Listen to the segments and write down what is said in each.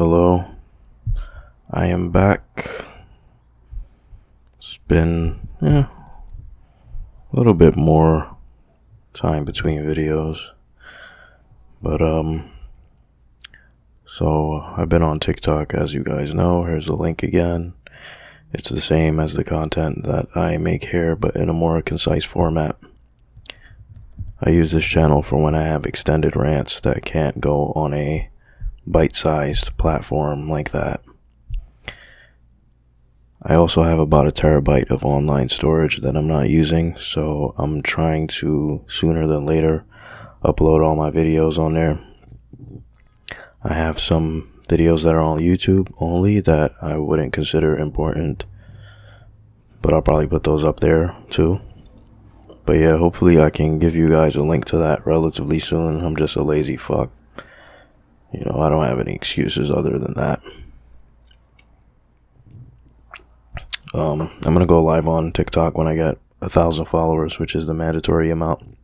Hello, I am back. It's been a little bit more time between videos, but so I've been on TikTok, as you guys know. Here's the link again. It's the same as the content that I make here, but in a more concise format. I use this channel for when I have extended rants that can't go on a bite-sized platform like that. I also have about a terabyte of online storage that I'm not using, so I'm trying to, sooner than later, upload all my videos on there. I have some videos that are on YouTube only that I wouldn't consider important, but I'll probably put those up there too. But yeah, hopefully I can give you guys a link to that relatively soon. I'm just a lazy fuck. I don't have any excuses other than that. I'm gonna go live on TikTok when I get 1,000 followers, which is the mandatory amount.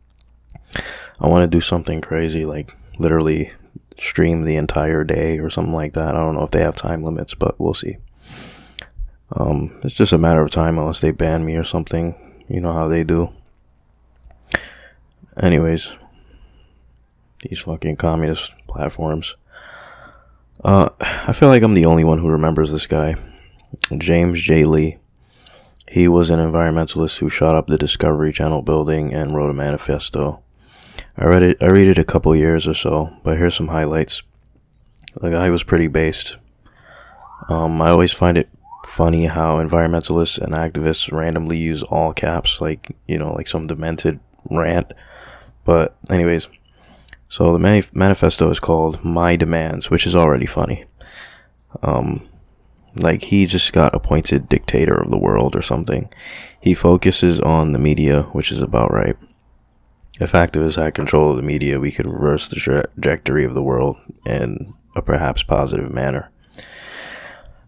I want to do something crazy, like literally stream the entire day or something like that. I don't know if they have time limits, but we'll see. It's just a matter of time unless they ban me or something. You know how they do. Anyways, these fucking communist platforms. I feel like I'm the only one who remembers this guy, James J. Lee. He was an environmentalist who shot up the Discovery Channel building and wrote a manifesto. I read it a couple years or so, but here's some highlights. The guy was pretty based. I always find it funny how environmentalists and activists randomly use all caps, like some demented rant. But anyways, so the manifesto is called My Demands, which is already funny. Like he just got appointed dictator of the world or something. He focuses on the media, which is about right. If activists had control of the media, we could reverse the trajectory of the world in a perhaps positive manner.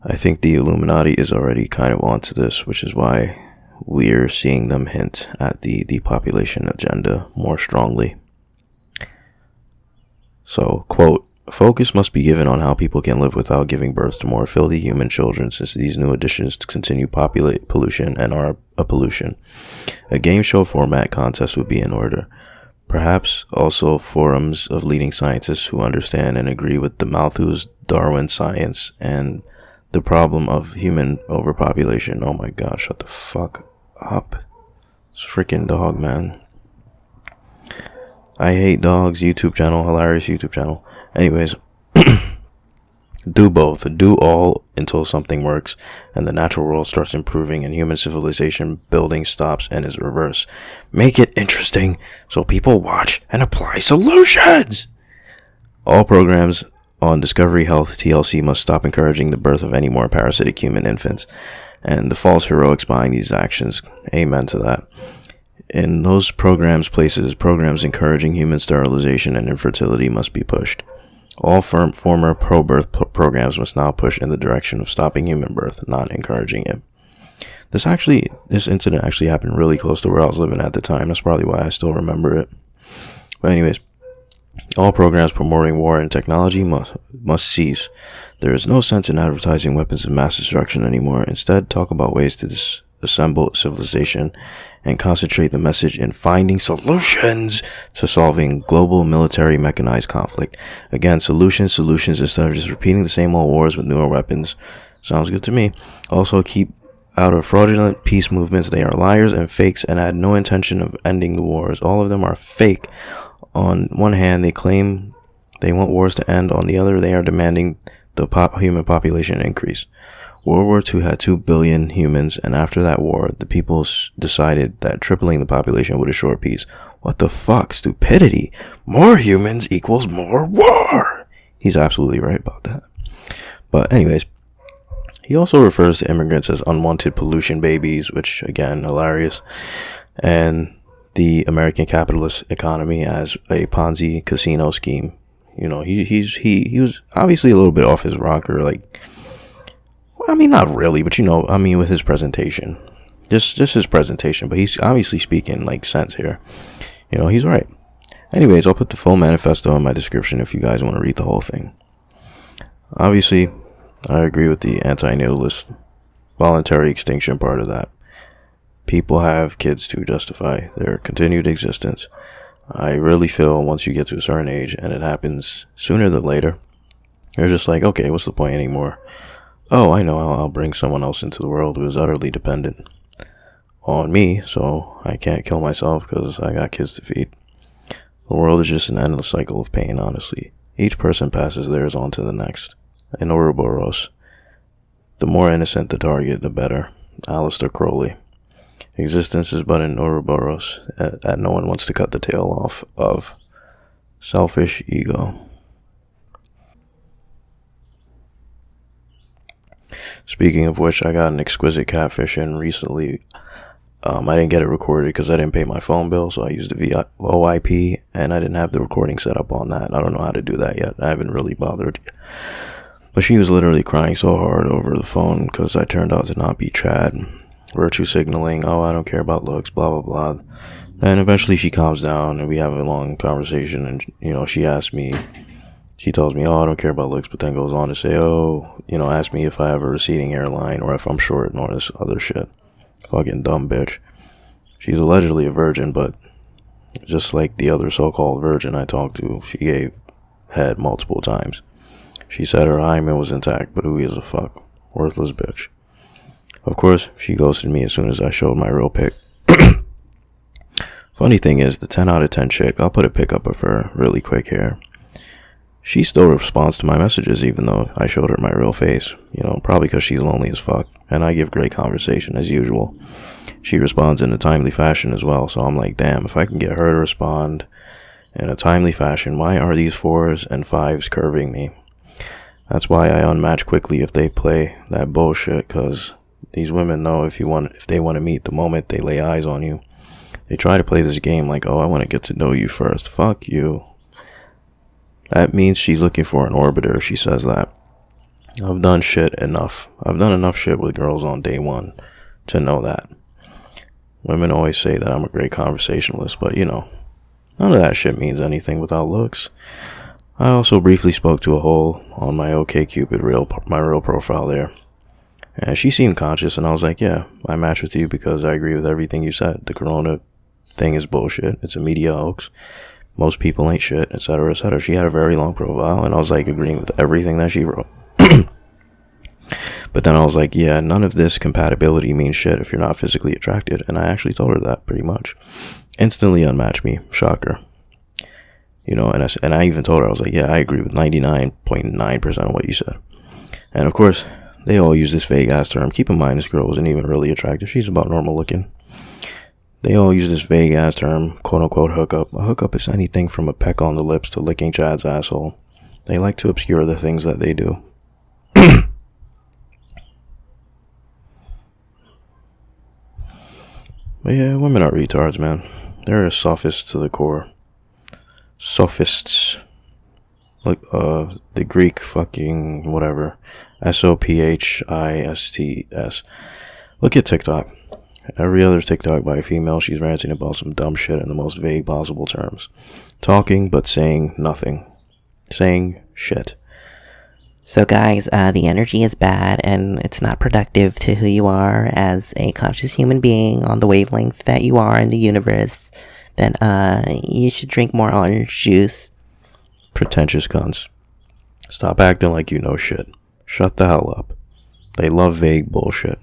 I think the Illuminati is already kind of onto this, which is why we're seeing them hint at the depopulation agenda more strongly. So, quote, focus must be given on how people can live without giving birth to more filthy human children, since these new additions continue populate pollution and are a pollution. A game show format contest would be in order. Perhaps also forums of leading scientists who understand and agree with the Malthus Darwin science and the problem of human overpopulation. Oh my god, shut the fuck up. It's a freaking dog, man. I hate dogs YouTube channel, hilarious YouTube channel. Anyways, do both. Do all until something works and the natural world starts improving and human civilization building stops and is reversed. Make it interesting so people watch and apply solutions. All programs on Discovery Health TLC must stop encouraging the birth of any more parasitic human infants and the false heroics behind these actions. Amen to that. In those programs encouraging human sterilization and infertility must be pushed. All former pro-birth programs must now push in the direction of stopping human birth, not encouraging it. This incident actually happened really close to where I was living at the time. That's probably why I still remember it. But anyways, all programs promoting war and technology must cease. There is no sense in advertising weapons of mass destruction anymore. Instead, talk about ways to disassemble civilization and concentrate the message in finding solutions to solving global military mechanized conflict. Again, solutions instead of just repeating the same old wars with newer weapons. Sounds good to me. Also, keep out of fraudulent peace movements. They are liars and fakes and had no intention of ending the wars. All of them are fake. On one hand, they claim they want wars to end. On the other, they are demanding the human population increase. World War II had 2 billion humans, and after that war, the people decided that tripling the population would assure peace. What the fuck? Stupidity. More humans equals more war. He's absolutely right about that. But anyways, he also refers to immigrants as unwanted pollution babies, which, again, hilarious. And the American capitalist economy as a Ponzi casino scheme. He was obviously a little bit off his rocker, like, I mean, not really, but with his presentation. Just his presentation, but he's obviously speaking like sense here. He's right. Anyways, I'll put the full manifesto in my description if you guys want to read the whole thing. Obviously, I agree with the anti-natalist voluntary extinction part of that. People have kids to justify their continued existence. I really feel once you get to a certain age, and it happens sooner than later, you're just like, okay, what's the point anymore? Oh, I know, I'll bring someone else into the world who is utterly dependent on me, so I can't kill myself because I got kids to feed. The world is just an endless cycle of pain, honestly. Each person passes theirs on to the next. In Ouroboros, the more innocent the target, the better. Aleister Crowley. Existence is but an Ouroboros that no one wants to cut the tail off of. Selfish ego. Speaking of which, I got an exquisite catfish in recently. I didn't get it recorded because I didn't pay my phone bill, so I used the VoIP, and I didn't have the recording set up on that. I don't know how to do that yet. I haven't really bothered. But she was literally crying so hard over the phone because I turned out to not be Chad. Virtue signaling, oh, I don't care about looks, blah, blah, blah. And eventually she calms down, and we have a long conversation, and, she asks me, she tells me, oh, I don't care about looks, but then goes on to say, oh, ask me if I have a receding hairline or if I'm short and all this other shit. Fucking dumb bitch. She's allegedly a virgin, but just like the other so-called virgin I talked to, she gave head multiple times. She said her hymen was intact, but who gives a fuck? Worthless bitch. Of course, she ghosted me as soon as I showed my real pic. Funny thing is, the 10 out of 10 chick, I'll put a pic up of her really quick here. She still responds to my messages even though I showed her my real face. Probably because she's lonely as fuck. And I give great conversation as usual. She responds in a timely fashion as well. So I'm like, damn, if I can get her to respond in a timely fashion, why are these 4s and 5s curving me? That's why I unmatch quickly if they play that bullshit. Because these women know if they want to meet the moment they lay eyes on you. They try to play this game like, oh, I want to get to know you first. Fuck you. That means she's looking for an orbiter if she says that. I've done shit enough. I've done enough shit with girls on day one to know that. Women always say that I'm a great conversationalist, but none of that shit means anything without looks. I also briefly spoke to a hole on my OkCupid my real profile there. And she seemed conscious, and I was like, yeah, I match with you because I agree with everything you said. The corona thing is bullshit. It's a media hoax. Most people ain't shit, etc., etc. She had a very long profile, and I was like agreeing with everything that she wrote. But then I was like, yeah, none of this compatibility means shit if you're not physically attracted. And I actually told her that pretty much. Instantly unmatched me. Shocker. And I even told her, I was like, yeah, I agree with 99.9% of what you said. And of course, they all use this vague ass term. Keep in mind, this girl wasn't even really attractive. She's about normal looking. They all use this vague ass term, quote unquote hookup. A hookup is anything from a peck on the lips to licking Chad's asshole. They like to obscure the things that they do. But yeah, women are retards, man. They're sophists to the core. Sophists. Like, the Greek fucking whatever. SOPHISTS. Look at TikTok. Every other TikTok by a female, she's ranting about some dumb shit in the most vague possible terms. Talking, but saying nothing. Saying shit. So guys, the energy is bad and it's not productive to who you are as a conscious human being on the wavelength that you are in the universe. Then you should drink more orange juice. Pretentious cunts. Stop acting like you know shit. Shut the hell up. They love vague bullshit.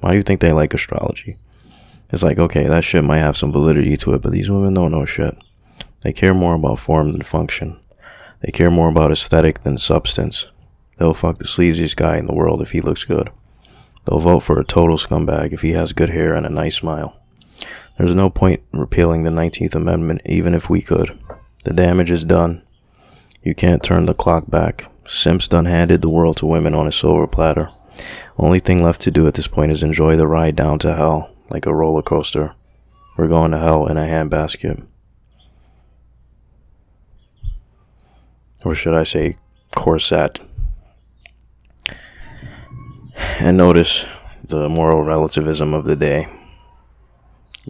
Why do you think they like astrology? It's like, okay, that shit might have some validity to it, but these women don't know shit. They care more about form than function. They care more about aesthetic than substance. They'll fuck the sleaziest guy in the world if he looks good. They'll vote for a total scumbag if he has good hair and a nice smile. There's no point in repealing the 19th Amendment even if we could. The damage is done. You can't turn the clock back. Simps done handed the world to women on a silver platter. Only thing left to do at this point is enjoy the ride down to hell, like a roller coaster. We're going to hell in a handbasket. Or should I say, corset. And notice the moral relativism of the day.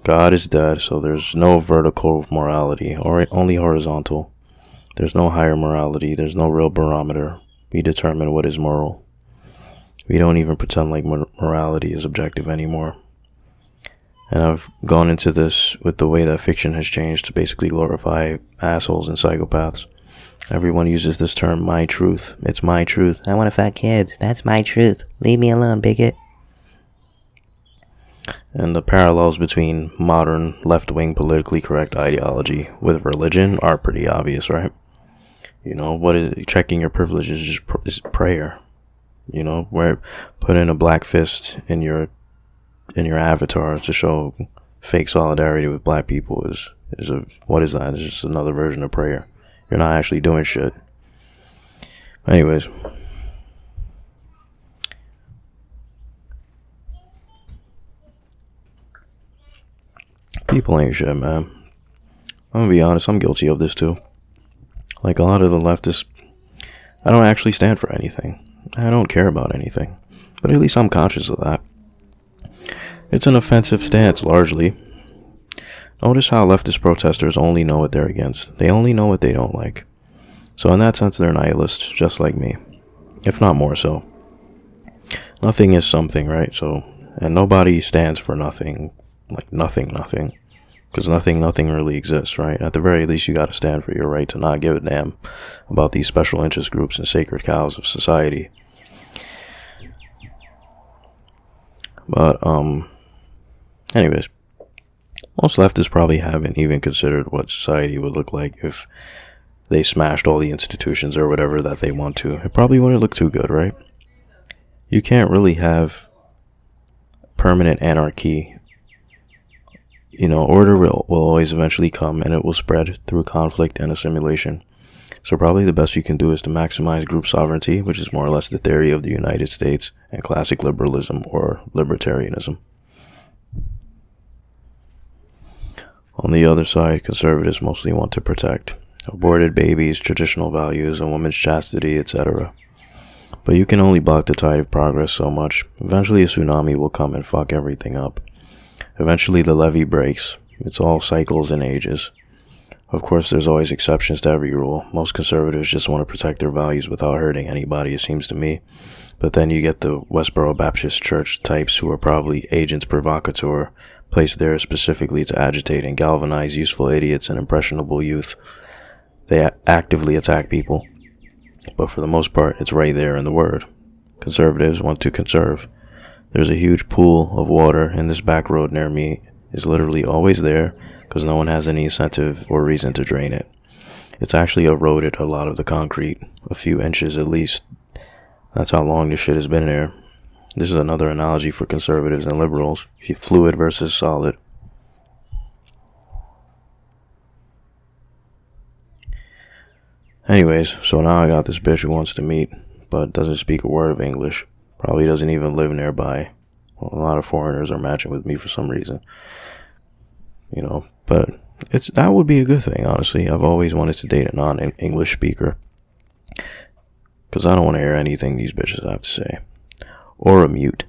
God is dead, so there's no vertical morality, or only horizontal. There's no higher morality, there's no real barometer. We determine what is moral. We don't even pretend like morality is objective anymore. And I've gone into this with the way that fiction has changed to basically glorify assholes and psychopaths. Everyone uses this term, my truth. It's my truth. I want to fuck kids. That's my truth. Leave me alone, bigot. And the parallels between modern left-wing politically correct ideology with religion are pretty obvious, right? You know, what is checking your privileges is prayer. You know, where putting a black fist in your avatar to show fake solidarity with black people is what is that? It's just another version of prayer. You're not actually doing shit. Anyways. People ain't shit, man. I'm gonna be honest, I'm guilty of this too. Like a lot of the leftists, I don't actually stand for anything. I don't care about anything. But at least I'm conscious of that. It's an offensive stance, largely. Notice how leftist protesters only know what they're against. They only know what they don't like. So in that sense, they're nihilists, just like me. If not more so. Nothing is something, right? So, and nobody stands for nothing. Like nothing. Because nothing really exists, right? At the very least, you gotta stand for your right to not give a damn about these special interest groups and sacred cows of society. But, anyways, most leftists probably haven't even considered what society would look like if they smashed all the institutions or whatever that they want to. It probably wouldn't look too good, right? You can't really have permanent anarchy. You know, order will always eventually come, and it will spread through conflict and assimilation. So probably the best you can do is to maximize group sovereignty, which is more or less the theory of the United States and classic liberalism or libertarianism. On the other side, conservatives mostly want to protect aborted babies, traditional values, and women's chastity, etc. But you can only block the tide of progress so much. Eventually a tsunami will come and fuck everything up. Eventually the levee breaks. It's all cycles and ages. Of course, there's always exceptions to every rule. Most conservatives just want to protect their values without hurting anybody, it seems to me. But then you get the Westboro Baptist Church types who are probably agents provocateur, placed there specifically to agitate and galvanize useful idiots and impressionable youth. They actively attack people. But for the most part, it's right there in the word. Conservatives want to conserve. There's a huge pool of water, and this back road near me is literally always there because no one has any incentive or reason to drain it. It's actually eroded a lot of the concrete, a few inches at least. That's how long this shit has been there. This is another analogy for conservatives and liberals. Fluid versus solid. Anyways, so now I got this bitch who wants to meet, but doesn't speak a word of English. Probably doesn't even live nearby. Well, a lot of foreigners are matching with me for some reason. You know, but that would be a good thing, honestly. I've always wanted to date a non-English speaker. Because I don't want to hear anything these bitches have to say. Or a mute.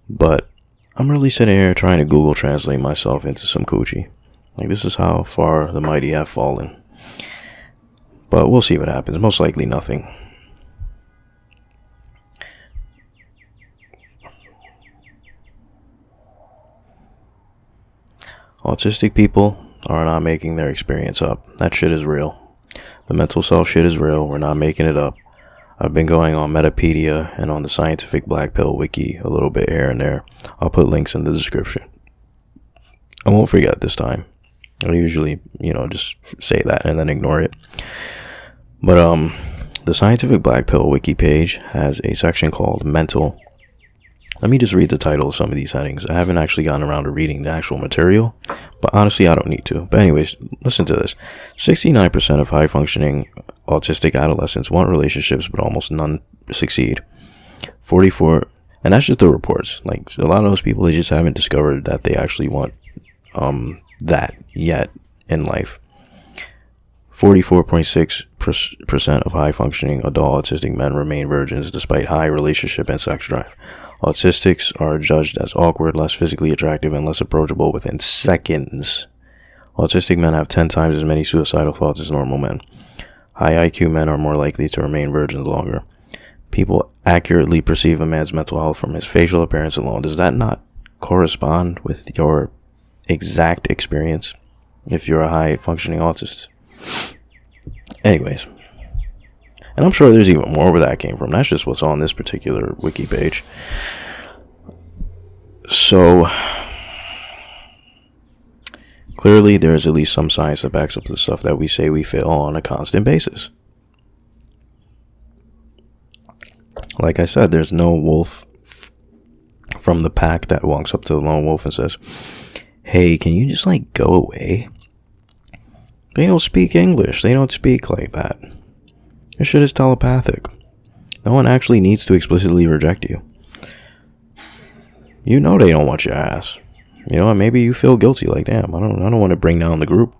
But I'm really sitting here trying to Google translate myself into some coochie. Like, this is how far the mighty have fallen. But we'll see what happens. Most likely nothing. Autistic people are not making their experience up. That shit is real. The mental self shit is real. We're not making it up. I've been going on Metapedia and on the Scientific Black Pill Wiki a little bit here and there. I'll put links in the description. I won't forget this time. I usually, just say that and then ignore it. But the Scientific Black Pill Wiki page has a section called Mental. Let me just read the title of some of these headings. I haven't actually gotten around to reading the actual material, but honestly, I don't need to. But anyways, listen to this. 69% of high-functioning autistic adolescents want relationships, but almost none succeed. 44, and that's just the reports. Like, a lot of those people, they just haven't discovered that they actually want that yet in life. 44.6% of high-functioning adult autistic men remain virgins despite high relationship and sex drive. Autistics are judged as awkward, less physically attractive, and less approachable within seconds. Autistic men have 10 times as many suicidal thoughts as normal men. High IQ men are more likely to remain virgins longer. People accurately perceive a man's mental health from his facial appearance alone. Does that not correspond with your exact experience if you're a high-functioning autist? Anyways. And I'm sure there's even more where that came from. That's just what's on this particular wiki page. So, clearly there's at least some science that backs up the stuff that we say we feel on a constant basis. Like I said, there's no wolf from the pack that walks up to the lone wolf and says, hey, can you just go away? They don't speak English. They don't speak like that. This shit is telepathic. No one actually needs to explicitly reject you. You know they don't want your ass. And maybe you feel guilty, damn, I don't want to bring down the group.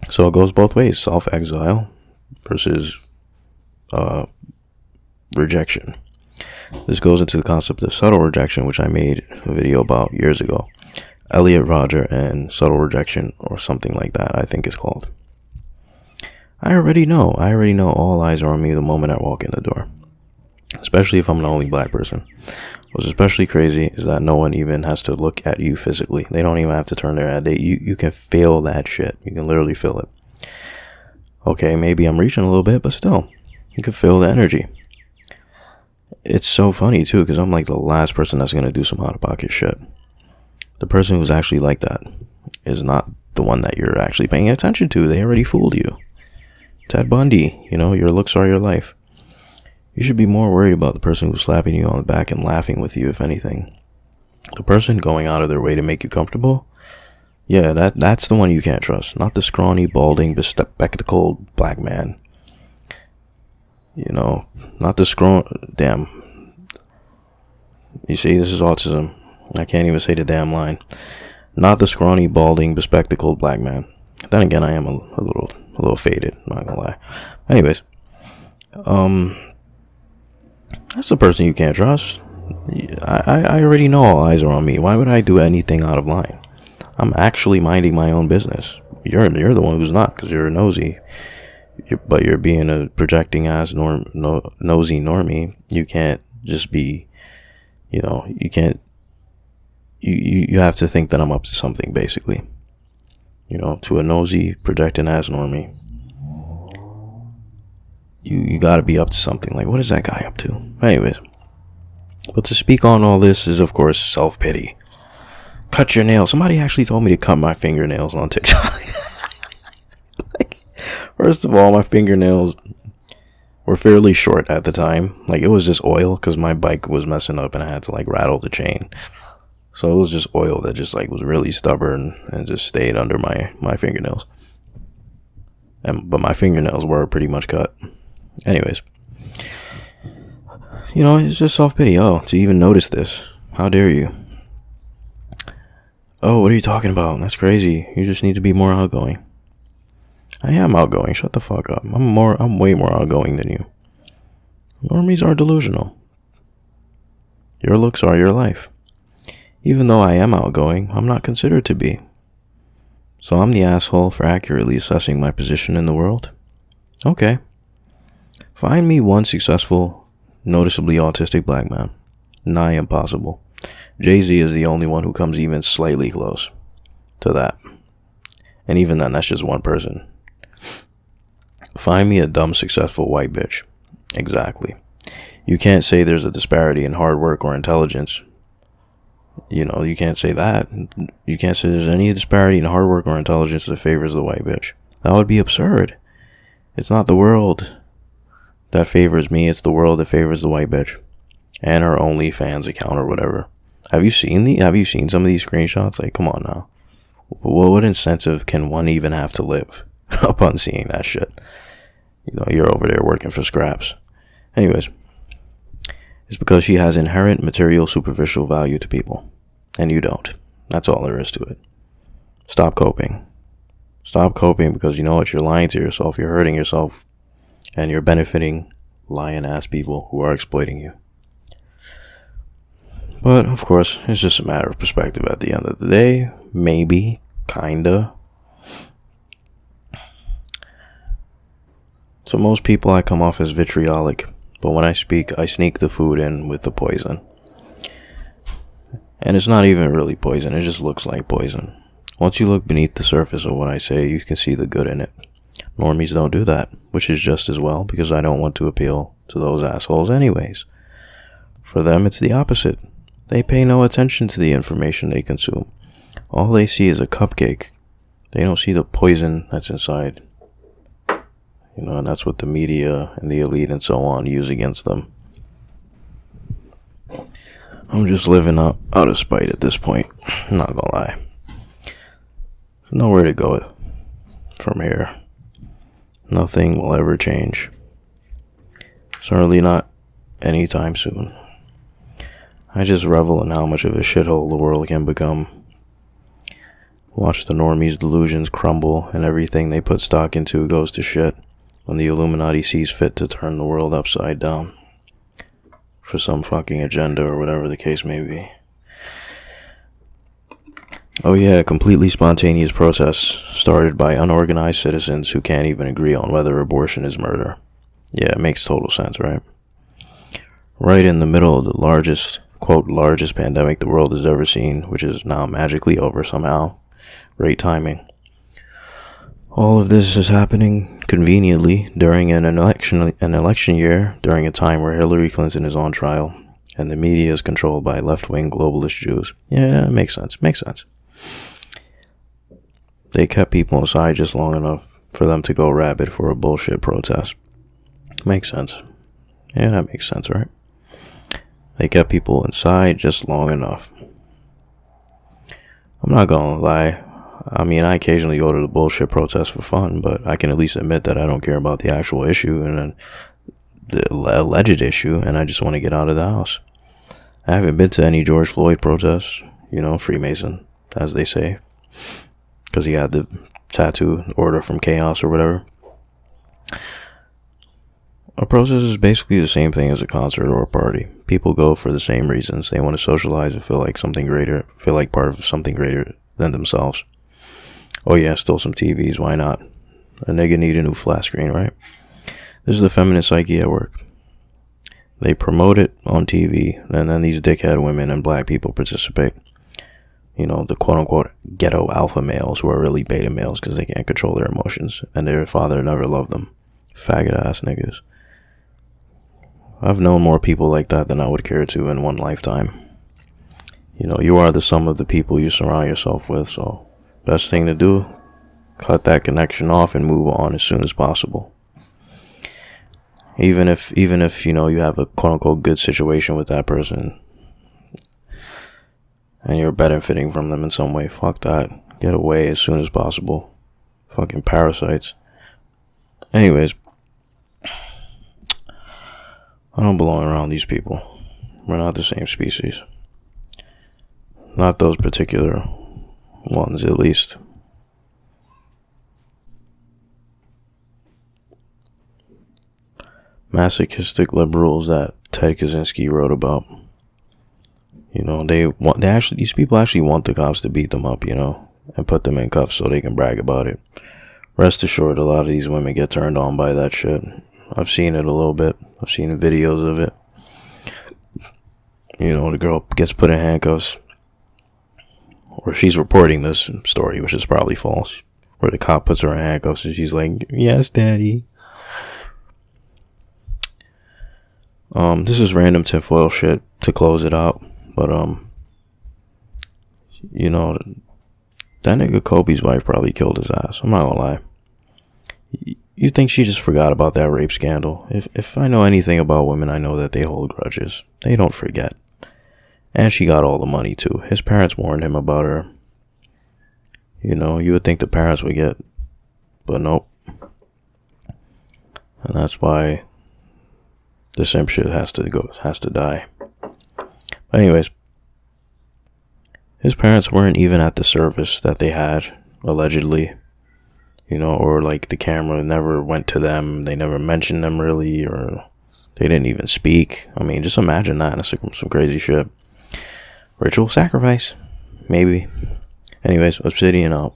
So it goes both ways, self-exile versus rejection. This goes into the concept of subtle rejection, which I made a video about years ago. Elliot Rodger and subtle rejection, or something like that, I think it's called. I already know all eyes are on me the moment I walk in the door. Especially if I'm the only black person. What's especially crazy is that no one even has to look at you physically. They don't even have to turn their head. You can feel that shit. You can literally feel it. Okay, maybe I'm reaching a little bit, but still, you can feel the energy. It's so funny too, because I'm the last person that's going to do some out-of-pocket shit. The person who's actually like that is not the one that you're actually paying attention to. They already fooled you. Ted Bundy, your looks are your life. You should be more worried about the person who's slapping you on the back and laughing with you, if anything. The person going out of their way to make you comfortable, yeah, that's the one you can't trust. Not the scrawny, balding, bespectacled black man. Not the damn. You see, this is autism. I can't even say the damn line. Not the scrawny, balding, bespectacled black man. Then again, I am a little faded, not gonna lie. Anyways, that's the person you can't trust. I already know all eyes are on me. Why would I do anything out of line? I'm actually minding my own business. You're the one who's not, because you're nosy. But you're being a projecting ass nosy normie. You can't just be, you can't. You have to think that I'm up to something, basically. To a nosy, projecting ass normie, you gotta be up to something. What is that guy up to? Anyways, but to speak on all this is, of course, self-pity. Cut your nails. Somebody actually told me to cut my fingernails on TikTok. First of all, my fingernails were fairly short at the time. It was just oil, because my bike was messing up and I had to rattle the chain. So it was just oil that just was really stubborn and just stayed under my fingernails. But my fingernails were pretty much cut. Anyways. It's just self-pity. Oh, to even notice this. How dare you? Oh, what are you talking about? That's crazy. You just need to be more outgoing. I am outgoing. Shut the fuck up. I'm way more outgoing than you. Normies are delusional. Your looks are your life. Even though I am outgoing, I'm not considered to be. So I'm the asshole for accurately assessing my position in the world? Okay. Find me one successful, noticeably autistic black man. Nigh impossible. Jay-Z is the only one who comes even slightly close to that. And even then, that's just one person. Find me a dumb, successful white bitch. Exactly. You can't say there's a disparity in hard work or intelligence. You can't say that. You can't say there's any disparity in hard work or intelligence that favors the white bitch. That would be absurd. It's not the world that favors me. It's the world that favors the white bitch. And her OnlyFans account or whatever. Have you seen some of these screenshots? Come on now. What incentive can one even have to live upon seeing that shit? You're over there working for scraps. Anyways. It's because she has inherent material superficial value to people. And you don't. That's all there is to it. Stop coping. Stop coping, because you know what? You're lying to yourself. You're hurting yourself. And you're benefiting lion-ass people who are exploiting you. But, of course, it's just a matter of perspective at the end of the day. Maybe. Kinda. To most people, I come off as vitriolic, but when I speak, I sneak the food in with the poison. And it's not even really poison, it just looks like poison. Once you look beneath the surface of what I say, you can see the good in it. Normies don't do that, which is just as well, because I don't want to appeal to those assholes anyways. For them, it's the opposite. They pay no attention to the information they consume. All they see is a cupcake. They don't see the poison that's inside. And that's what the media and the elite and so on use against them. I'm just living out of spite at this point. I'm not gonna lie. There's nowhere to go from here. Nothing will ever change. Certainly not anytime soon. I just revel in how much of a shithole the world can become. Watch the normies' delusions crumble and everything they put stock into goes to shit when the Illuminati sees fit to turn the world upside down. For some fucking agenda or whatever the case may be. Oh yeah, completely spontaneous protests started by unorganized citizens who can't even agree on whether abortion is murder. Yeah, it makes total sense, right? Right in the middle of the largest, quote, largest pandemic the world has ever seen, which is now magically over somehow. Great timing. All of this is happening conveniently during an election year, during a time where Hillary Clinton is on trial, and the media is controlled by left-wing globalist Jews. Yeah, it makes sense. They kept people inside just long enough for them to go rabid for a bullshit protest. Makes sense. Yeah, that makes sense, right? They kept people inside just long enough. I'm not gonna lie. I mean, I occasionally go to the bullshit protests for fun, but I can at least admit that I don't care about the actual issue and the alleged issue, and I just want to get out of the house. I haven't been to any George Floyd protests, Freemason, as they say, because he had the tattoo order from chaos or whatever. A protest is basically the same thing as a concert or a party. People go for the same reasons. They want to socialize and feel like something greater, feel like part of something greater than themselves. Oh yeah, still some TVs, why not? A nigga need a new flat screen, right? This is the feminist psyche at work. They promote it on TV, and then these dickhead women and black people participate. The quote-unquote ghetto alpha males who are really beta males because they can't control their emotions, and their father never loved them. Faggot-ass niggas. I've known more people like that than I would care to in one lifetime. You are the sum of the people you surround yourself with, so best thing to do, cut that connection off and move on as soon as possible. Even if you have a quote-unquote good situation with that person and you're benefiting from them in some way, fuck that. Get away as soon as possible. Fucking parasites. Anyways, I don't belong around these people. We're not the same species. Not those particular ones, at least. Masochistic liberals that Ted Kaczynski wrote about. These people actually want the cops to beat them up, and put them in cuffs so they can brag about it. Rest assured, a lot of these women get turned on by that shit. I've seen it a little bit. I've seen videos of it. The girl gets put in handcuffs. Or she's reporting this story, which is probably false. Where the cop puts her in handcuffs and she's like, "Yes, daddy." This is random tinfoil shit to close it out. But, that nigga Kobe's wife probably killed his ass. I'm not gonna lie. You think she just forgot about that rape scandal? If I know anything about women, I know that they hold grudges. They don't forget. And she got all the money too. His parents warned him about her. You would think the parents would get, but nope. And that's why the simp shit has to die. But anyways, his parents weren't even at the service that they had, allegedly. Or like the camera never went to them. They never mentioned them really, or they didn't even speak. I mean, just imagine that. That's some crazy shit. Ritual sacrifice. Maybe. Anyways, Obsidian out.